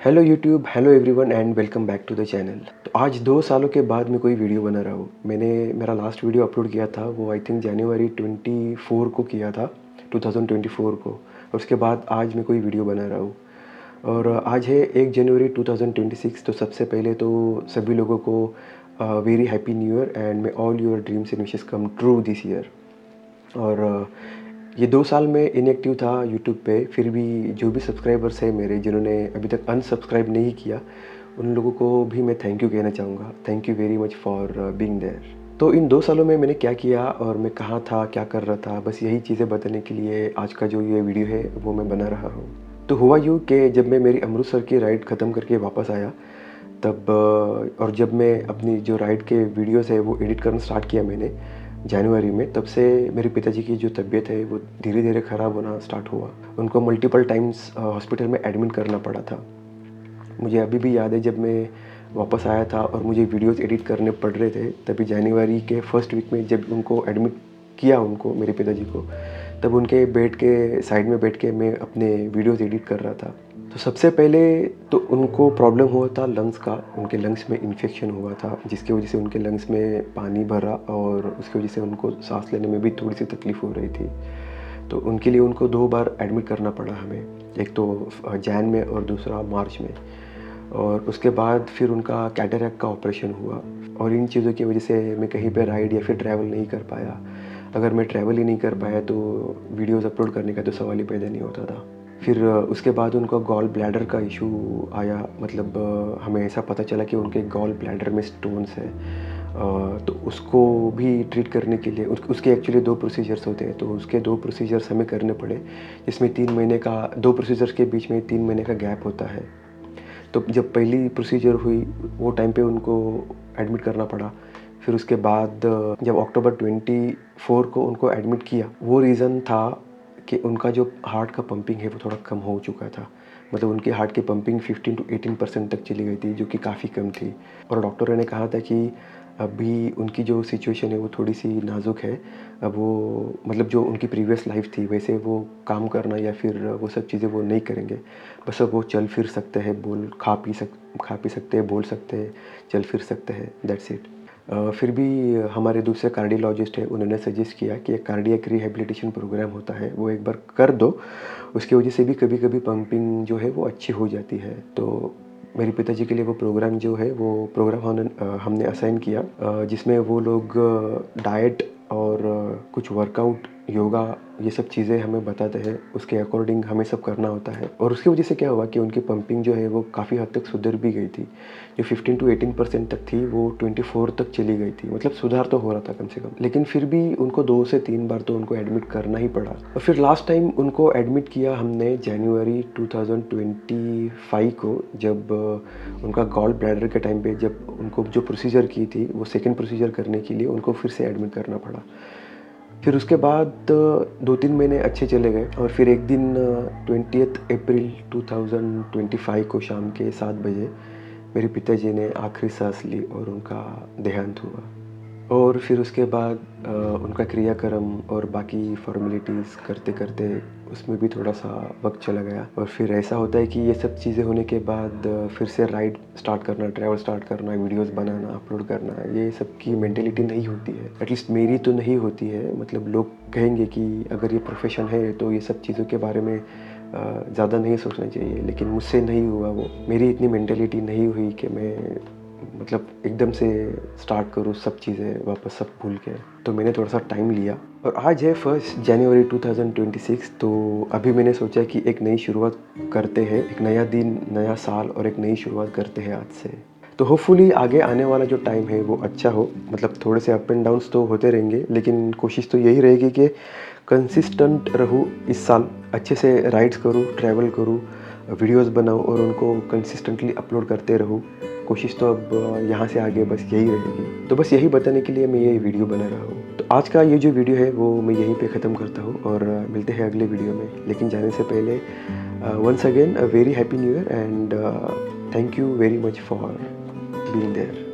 Hello YouTube, hello everyone and welcome back to the channel. तो आज 2 सालों के बाद मैं कोई वीडियो बना रहा हूँ। मैंने मेरा लास्ट वीडियो अपलोड किया था, वो आई थिंक जनवरी 24 को किया था, 2024 को। और उसके बाद आज मैं कोई वीडियो बना रहा हूँ और आज है 1 जनवरी 2026। तो सबसे पहले तो सभी लोगों को very happy new year and may all your dreams and wishes come true this year. और ये 2 साल में इनएक्टिव था यूट्यूब पे, फिर भी जो भी सब्सक्राइबर्स हैं मेरे, जिन्होंने अभी तक अनसब्सक्राइब नहीं किया, उन लोगों को भी मैं थैंक यू कहना चाहूँगा। Thank you very much for being there. तो इन 2 सालों में मैंने क्या किया और मैं कहाँ था, क्या कर रहा था, बस यही चीज़ें बताने के लिए आज का जो ये वीडियो है वो मैं बना रहा हूँ। तो हुआ यूँ कि जब मैं मेरी अमृतसर की राइड ख़त्म करके वापस आया, तब और जब मैं अपनी जो राइड के वीडियोज़ है वो एडिट करना स्टार्ट किया मैंने जनवरी में, तब से मेरे पिताजी की जो तबीयत है वो धीरे धीरे ख़राब होना स्टार्ट हुआ। उनको मल्टीपल टाइम्स हॉस्पिटल में एडमिट करना पड़ा था। मुझे अभी भी याद है, जब मैं वापस आया था और मुझे वीडियोस एडिट करने पड़ रहे थे, तभी जनवरी के फर्स्ट वीक में जब उनको एडमिट किया, उनको, मेरे पिताजी को, तब उनके बेड के साइड में बैठ के मैं अपने वीडियोस एडिट कर रहा था। तो सबसे पहले तो उनको प्रॉब्लम हुआ था लंग्स का। उनके लंग्स में इन्फेक्शन हुआ था, जिसकी वजह से उनके लंग्स में पानी भरा और उसकी वजह से उनको सांस लेने में भी थोड़ी सी तकलीफ़ हो रही थी। तो उनके लिए उनको 2 बार एडमिट करना पड़ा हमें, एक तो जैन में और दूसरा मार्च में। और उसके बाद फिर उनका कैटरैक्ट का ऑपरेशन हुआ और इन चीज़ों की वजह से मैं कहीं पे राइड या फिर ट्रैवल नहीं कर पाया। अगर मैं ट्रैवल ही नहीं कर पाया तो वीडियोज़ अपलोड करने का तो सवाल ही पैदा नहीं होता था। फिर उसके बाद उनका गॉल ब्लैडर का इशू आया, मतलब हमें ऐसा पता चला कि उनके गॉल ब्लैडर में स्टोन्स है। तो उसको भी ट्रीट करने के लिए उसके एक्चुअली 2 प्रोसीजर्स होते हैं, तो उसके 2 प्रोसीजर्स हमें करने पड़े, जिसमें 3 महीने का, 2 प्रोसीजर्स के बीच में 3 महीने का गैप होता है। तो जब पहली प्रोसीजर हुई वो टाइम पे उनको एडमिट करना पड़ा। फिर उसके बाद जब अक्टूबर 24 को उनको एडमिट किया, वो रीज़न था कि उनका जो हार्ट का पंपिंग है वो थोड़ा कम हो चुका था। मतलब उनकी हार्ट की पंपिंग 15 टू 18% तक चली गई थी, जो कि काफ़ी कम थी। और डॉक्टरों ने कहा था कि अभी उनकी जो सिचुएशन है वो थोड़ी-सी नाज़ुक है। अब वो, मतलब जो उनकी प्रीवियस लाइफ़ थी वैसे वो काम करना या फिर वो सब चीज़ें वो नहीं करेंगे। बस अब वो चल फिर सकते हैं, खा पी सकते हैं, बोल सकते हैं, चल फिर सकते हैं, दैट्स इट। फिर भी हमारे दूसरे कार्डियोलॉजिस्ट हैं, उन्होंने सजेस्ट किया कि एक कार्डियक रिहैबिलिटेशन प्रोग्राम होता है, वो एक बार कर दो। उसकी वजह से भी कभी-कभी पंपिंग जो है वो अच्छी हो जाती है। तो मेरे पिताजी के लिए वो प्रोग्राम जो है, वो प्रोग्राम हमने असाइन किया, जिसमें वो लोग डाइट और कुछ वर्कआउट, योगा, ये सब चीज़ें हमें बताते हैं। उसके अकॉर्डिंग हमें सब करना होता है और उसकी वजह से क्या हुआ कि उनकी पंपिंग जो है वो काफ़ी हद तक सुधर भी गई थी। जो 15 टू 18% तक थी वो 24 तक चली गई थी। मतलब सुधार तो हो रहा था कम से कम, लेकिन फिर भी उनको 2 से 3 बार तो उनको एडमिट करना ही पड़ा। और फिर लास्ट टाइम उनको एडमिट किया हमने जनवरी 2025 को, जब उनका गॉल ब्लैडर के टाइम पे, जब उनको जो प्रोसीजर की थी वो सेकंड प्रोसीजर करने के लिए उनको फिर से एडमिट करना पड़ा। फिर उसके बाद 2-3 महीने अच्छे चले गए और फिर एक दिन 20th अप्रैल 2025 को शाम के 7 बजे मेरे पिताजी ने आखिरी सांस ली और उनका देहांत हुआ। और फिर उसके बाद उनका क्रियाक्रम और बाकी फॉर्मेलिटीज़ करते-करते उसमें भी थोड़ा-सा वक़्त चला गया। और फिर ऐसा होता है कि ये सब चीज़ें होने के बाद फिर से राइड स्टार्ट करना, ट्रैवल स्टार्ट करना, वीडियोज़ बनाना, अपलोड करना, ये सब की मेंटालिटी नहीं होती है। एटलीस्ट मेरी तो नहीं होती है। मतलब लोग कहेंगे कि अगर ये प्रोफ़ेशन है तो ये सब चीज़ों के बारे में ज़्यादा नहीं सोचना चाहिए, लेकिन मुझसे नहीं हुआ वो। मेरी इतनी मेंटालिटी नहीं हुई कि मैं, मतलब एकदम से स्टार्ट करूँ सब चीज़ें वापस सब भूल के। तो मैंने थोड़ा-सा टाइम लिया और आज है 1 जनवरी 2026। तो अभी मैंने सोचा कि एक नई शुरुआत करते हैं, एक नया दिन, नया साल और एक नई शुरुआत करते हैं आज से। तो होपफुली आगे आने वाला जो टाइम है वो अच्छा हो। मतलब थोड़े से अप एंड डाउन्स तो होते रहेंगे, लेकिन कोशिश तो यही रहेगी कि कंसिस्टेंट रहूँ इस साल, अच्छे से राइड्स करूँ, ट्रैवल करूँ, वीडियोज़ बनाऊँ और उनको कंसिस्टेंटली अपलोड करते रहूँ। कोशिश तो अब यहाँ से आगे बस यही रहेगी। तो बस यही बताने के लिए मैं ये वीडियो बना रहा हूँ। तो आज का ये जो वीडियो है वो मैं यहीं पे ख़त्म करता हूँ और मिलते हैं अगले वीडियो में। लेकिन जाने से पहले once again a very happy new year and thank you very much for being there.